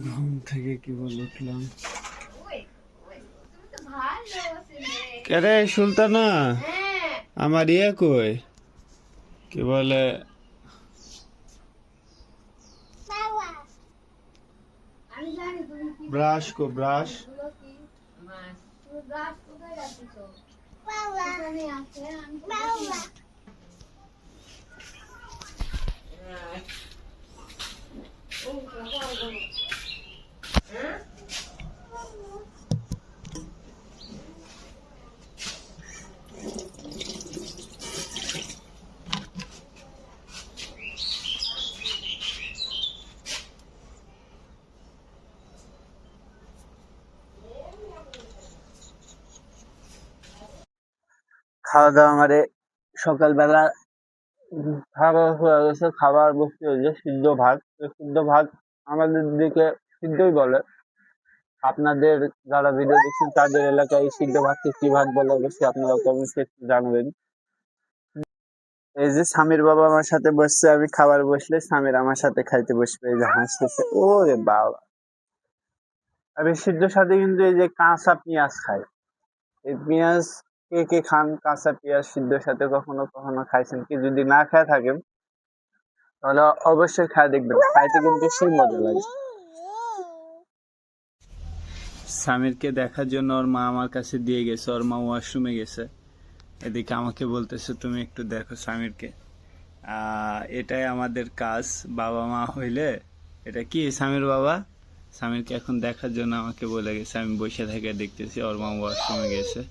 ঘুম থেকে কি বলে উঠলাম, আরে সুলতানা আমার কই কি বলে ব্রাশ কো ব্রাশ। খাওয়া দাওয়া আমারে সকালবেলা খাবার হয়ে গেছে। খাবার বসতে হয়েছে সিদ্ধ ভাত। সিদ্ধ ভাত আমাদের দিকে সিদ্ধই বলে, আপনাদের যারা ভিডিও দেখছেন তাদের এলাকায় এই সিদ্ধ ভাতকে কি ভাত বলে অবশ্যই আপনারা কমেন্টে একটু জানাবেন। এই যে স্বামীর বাবা আমার সাথে বসছে, আমি খাবার বসলে স্বামীর আমার সাথে খাইতে বসবে, এই যে হাসতেছে। ওরে বাবা, আমি সিদ্ধর সাথে কিন্তু এই যে কাঁচা পেঁয়াজ খাই। এই পেঁয়াজ কে কে খান? কাঁচা পেঁয়াজ সিদ্ধর সাথে কখনো কখনো খাইছেন কি? যদি না খেয়ে থাকেন তাহলে অবশ্যই খায় দেখবেন, খাইতে কিন্তু সেই মজা লাগে। স্বামীরকে দেখার জন্য ওর মা আমার কাছে দিয়ে গেছে, ওর মা ওয়াশরুমে গেছে। এদিকে আমাকে বলতেছে তুমি একটু দেখো স্বামীরকে। এটাই আমাদের কাজ বাবা মা হইলে। এটা কি স্বামীর বাবা? স্বামীরকে এখন দেখার জন্য আমাকে বলে গেছে, আমি বসে থেকে দেখতেছি ওর মা ওয়াশরুমে গেছে।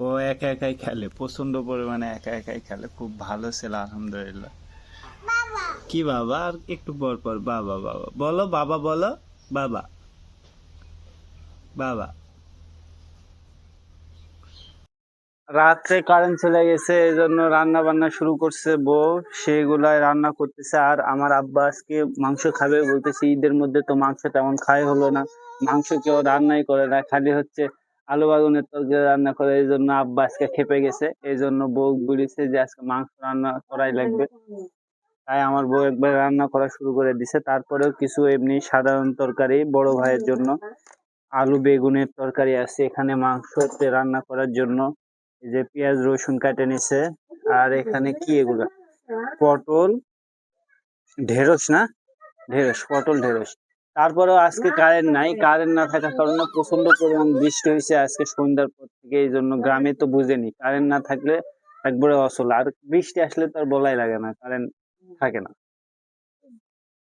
ও একা একাই খেলে, প্রচন্ড পরিমাণে একা একাই খেলে, খুব ভালো ছেলে আলহামদুলিল্লাহ। কি বাবা? আর একটু পর পর বাবা বাবা বলো, বাবা বলো, বাবা বাবা। রাত্রে কারেন্ট চলে গেছে, এই জন্য রান্না বান্না শুরু করছে বউ, সেগুলাই রান্না করতেছে। আর আমার আব্বা আজকে মাংস খাবে বলতেছে, ঈদের মধ্যে তো মাংস তেমন খাই হলো না, মাংস কেউ রান্নাই করে না, খালি হচ্ছে আলু বাগুনের তরকারি রান্না করে। এই জন্য আব্বা আজকে খেপে গেছে, এই জন্য বউ বলেছে যে আজকে মাংস রান্না করাই লাগবে। তাই আমার বউ একবার রান্না করা শুরু করে দিছে। তারপরেও কিছু এমনি সাধারণ তরকারি বড় ভাইয়ের জন্য আলু বেগুনের তরকারি আছে, এখানে মাংস রান্না করার জন্য এই যে পেঁয়াজ রসুন কাটে নিছে। আর এখানে কি এগুলা? পটল ঢেঁড়স না, ঢেঁড়স, পটল ঢেঁড়স। তারপরেও আজকে কারেন্ট নাই, কারেন্ট না থাকার কারণে প্রচন্ড পরিমাণ বৃষ্টি হয়েছে আজকে সন্ধ্যার পর থেকে। এই জন্য গ্রামে তো বুঝেনি, কারেন্ট না থাকলে একবারে অচল, আর বৃষ্টি আসলে তো আর বলাই লাগে না, কারেন্ট থাকে না।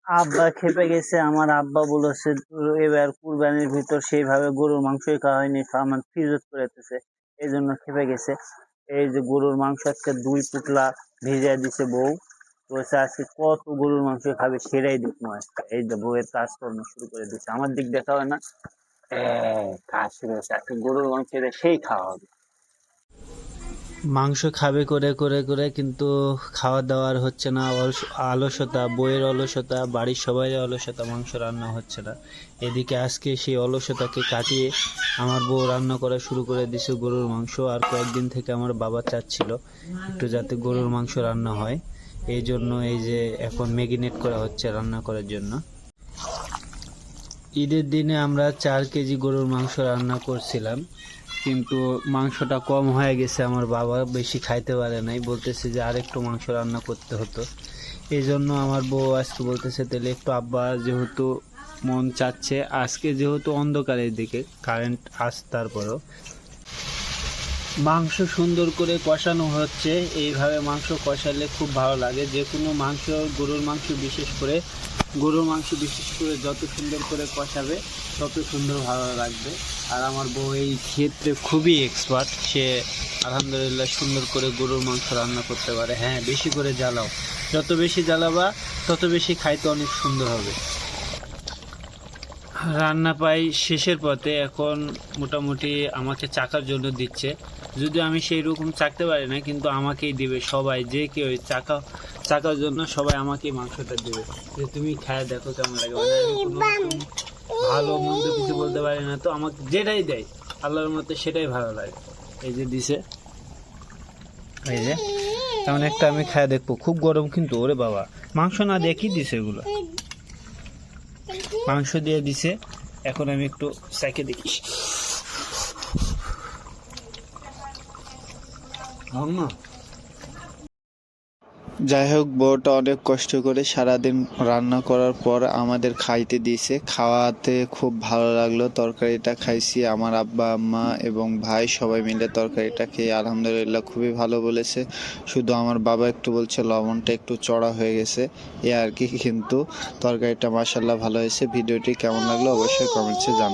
আব্বা খেপে গেছে, আমার আব্বা বলেছে এবার কুরবানির ভিতর সেইভাবে গরুর মাংসই খাওয়া হয়নি, আমার ফিরত করেছে, এই জন্য খেপে গেছে। এই যে গরুর মাংস আজকে 2 পুটলা ভিজিয়ে দিছে বউ, বলছে আজকে কত গরুর মাংস খাবে সেটাই দেখবো আজকে। এই যে বউয়ের কাজকর্ম শুরু করে দিচ্ছে, আমার দিক দেখা হয় না, কাজ শুরু হয়েছে, আজকে গরুর মাংস সেই খাওয়া হবে। মাংস খাবে করে করে করে কিন্তু খাওয়া দাওয়ার হচ্ছে না, অলসতা, বইয়ের অলসতা, বাড়ির সবাই অলসতা, মাংস রান্না হচ্ছে না। এদিকে আজকে সেই অলসতাকে কাটিয়ে আমার বউ রান্না করা শুরু করে দিছে গরুর মাংস। আর কয়েকদিন থেকে আমার বাবা চাচ্ছিল একটু যাতে গরুর মাংস রান্না হয়, এই জন্য এই যে এখন ম্যাগিনেট করা হচ্ছে রান্না করার জন্য। ঈদের দিনে আমরা 4 কেজি গরুর মাংস রান্না করছিলাম, কিন্তু মাংসটা কম হয়ে গেছে, আমার বাবা বেশি খাইতে পারে নাই, বলতেছে যে আরেকটু মাংস রান্না করতে হতো। এই জন্য আমার বউ আজকে বলতেছে তাহলে একটু, আব্বা যেহেতু মন চাচ্ছে, আজকে যেহেতু অন্ধকারের দিকে কারেন্ট আসতার পরও মাংস সুন্দর করে কষানো হচ্ছে। এইভাবে মাংস কষালে খুব ভালো লাগে, যে কোনো মাংস, গরুর মাংস বিশেষ করে, গরুর মাংস বিশেষ করে যত সুন্দর করে কষাবে তত সুন্দর ভালো লাগবে। আর আমার বউ এই ক্ষেত্রে খুবই এক্সপার্ট, সে আলহামদুলিল্লাহ সুন্দর করে গরুর মাংস রান্না করতে পারে। হ্যাঁ, বেশি করে জ্বালাও, যত বেশি জ্বালাবা তত বেশি খাইতে অনেক সুন্দর হবে। রান্না পাই শেষের পথে, এখন মোটামুটি আমাকে চাকার জন্য দিচ্ছে, যদিও আমি সেই রকম চাকতে পারি না, কিন্তু আমাকেই দিবে সবাই, যে কেউ চাকার জন্য সবাই আমাকেই মাংসটা দেবে, যে তুমি খায় দেখো কেমন লাগে। মানে আমি কোনো ভালো মন্দ কিছু বলতে পারি না, তো আমাকে যেটাই দেয় আল্লাহর মতে সেটাই ভালো লাগে। এই যে দিছে, এই যে তেমন একটা আমি খায় দেখবো, খুব গরম কিন্তু, ওরে বাবা মাংস না দিয়ে কি দিছে এগুলো? মাংস দিয়ে দিছে। এখন আমি একটু সাইকে দেখি। যাই হোক, বউটা অনেক কষ্ট করে সারাদিন রান্না করার পর আমাদের খাইতে দিয়েছে। খাওয়াতে খুব ভালো লাগলো। তরকারিটা খাইছি, আমার আব্বা আম্মা এবং ভাই সবাই মিলে তরকারিটা খেয়ে আলহামদুলিল্লাহ খুবই ভালো বলেছে। শুধু আমার বাবা একটু বলছে লবণটা একটু চড়া হয়ে গেছে, এ আর কি। কিন্তু তরকারিটা মাশাআল্লাহ ভালো হয়েছে। ভিডিওটি কেমন লাগলো অবশ্যই কমেন্টসে জানাবেন।